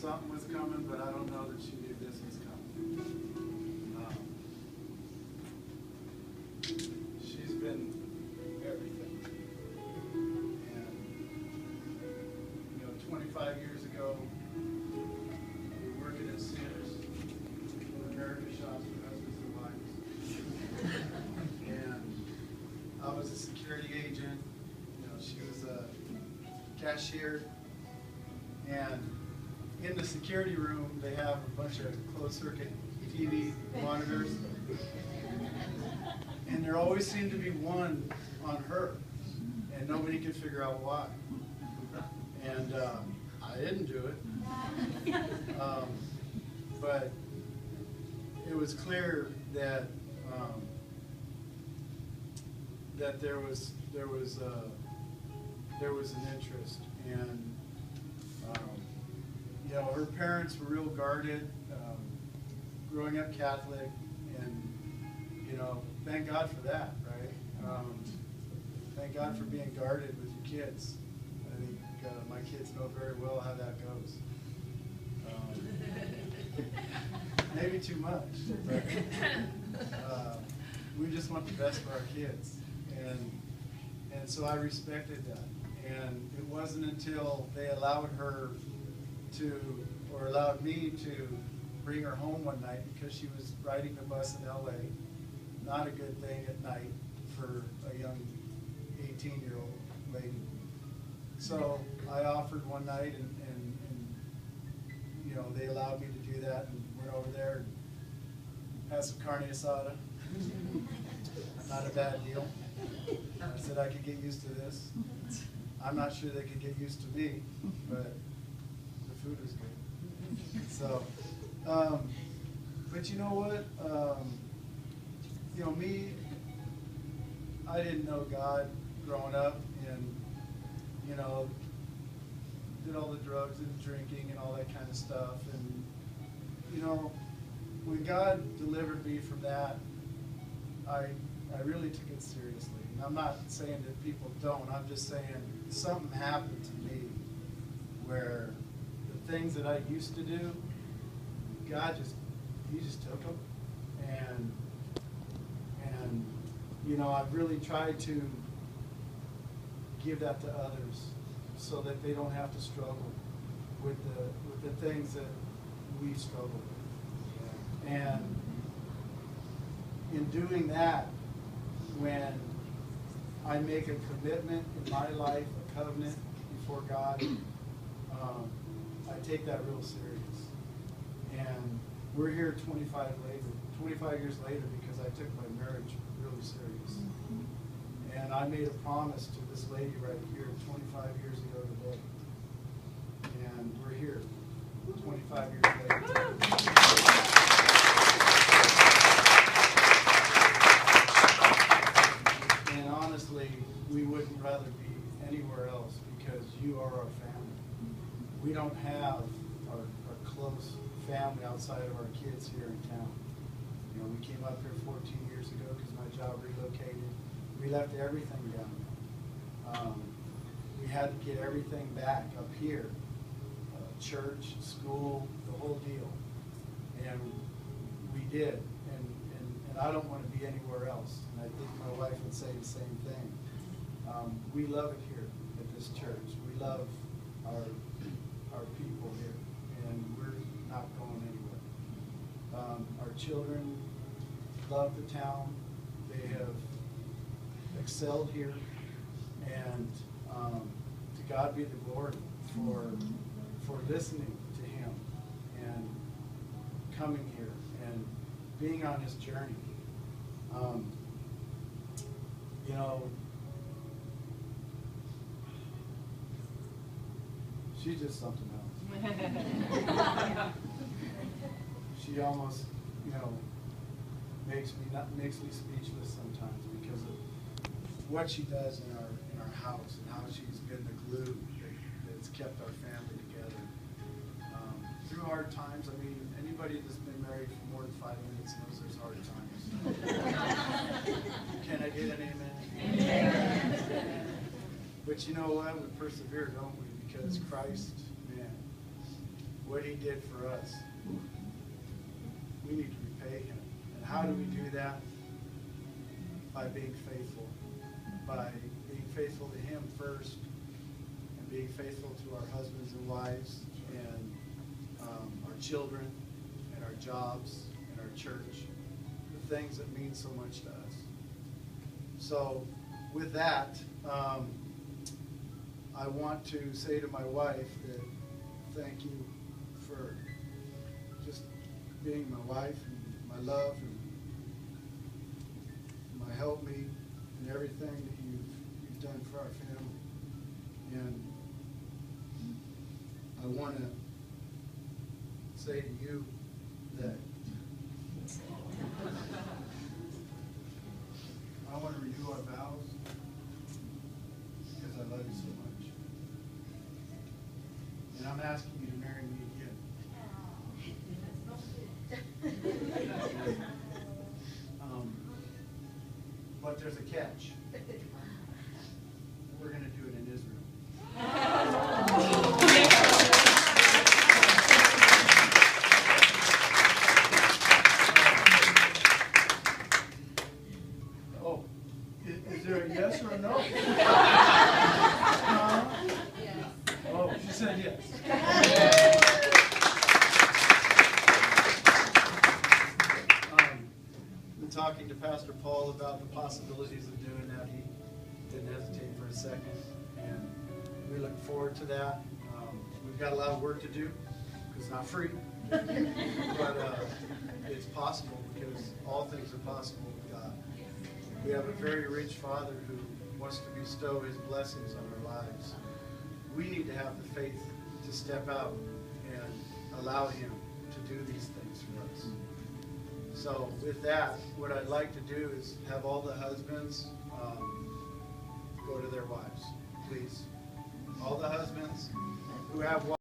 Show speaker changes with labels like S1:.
S1: something was coming, but I don't know that she knew this was coming. She's been everything. And, 25 years ago, we were working at Sears. America shops for husbands and wives. And I was a security agent. She was a cashier. And in the security room, they have a bunch of closed-circuit TV monitors. And there always seemed to be one on her, and nobody could figure out why. And I didn't do it. But it was clear that that there was an interest, and her parents were real guarded, growing up Catholic, and thank God for that, right? Thank God for being guarded with your kids. I think my kids know very well how that goes. Maybe too much, but we just want the best for our kids, and so I respected that. And it wasn't until they allowed me to bring her home one night, because she was riding the bus in LA. Not a good thing at night for a young 18-year-old lady. So I offered one night, and they allowed me to do that, and went over there and had some carne asada. Not a bad deal. I said I could get used to this. I'm not sure they could get used to me, but the food was good. So, but you know what? Me, I didn't know God growing up, and did all the drugs and drinking and all that kind of stuff. And when God delivered me from that, I really took it seriously. And I'm not saying that people don't. I'm just saying something happened to me where the things that I used to do, God He just took them. And I've really tried to give that to others so that they don't have to struggle with the things that we struggle with. And in doing that, when I make a commitment in my life, a covenant before God, I take that real serious. And we're here 25 years later, because I took my marriage really serious. And I made a promise to this lady right here 25 years ago today. And we're here 25 years later. And honestly, we wouldn't rather be anywhere else, because you are our family. We don't have our close family outside of our kids here in town. We came up here 14 years ago because my job relocated. We left everything down. We had to get everything back up here. Church, school, the whole deal. And we did. And I don't want to be anywhere else. And I think my wife would say the same thing. We love it here at this church. We love our people here. And we're not going anywhere. Our children love the town. They have excelled here, and to God be the glory for listening to Him and coming here and being on His journey. She's just something else. She almost, makes me speechless sometimes, because of what she does in our house, and how she's been the glue that's kept our family together through hard times. I mean, anybody that's been married for more than 5 minutes knows there's hard times. Can I get an amen? But you know what? We persevere, don't we? Because Christ, man, what he did for us, we need to repay him. And how do we do that? By being faithful. By being faithful to him first, and being faithful to our husbands and wives, and our children, and our jobs, and our church, the things that mean so much to us. So with that, I want to say to my wife that thank you for just being my wife and my love and my helpmeet and everything that you've done for our family. And I want to say to you that I want to renew our vows because I love you so much. And I'm asking you to marry me again. But there's a catch. We're going to do it in Israel. Oh, is there a yes or a no?
S2: Yes.
S1: Oh, she said yes. Been talking to Pastor Paul about the possibilities of doing that. He didn't hesitate for a second, and we look forward to that. We've got a lot of work to do because it's not free, but it's possible because all things are possible with God. We have a very rich Father who wants to bestow his blessings on our lives. We need to have the faith to step out and allow him to do these things for us. So with that, what I'd like to do is have all the husbands go to their wives, please. All the husbands who have wives.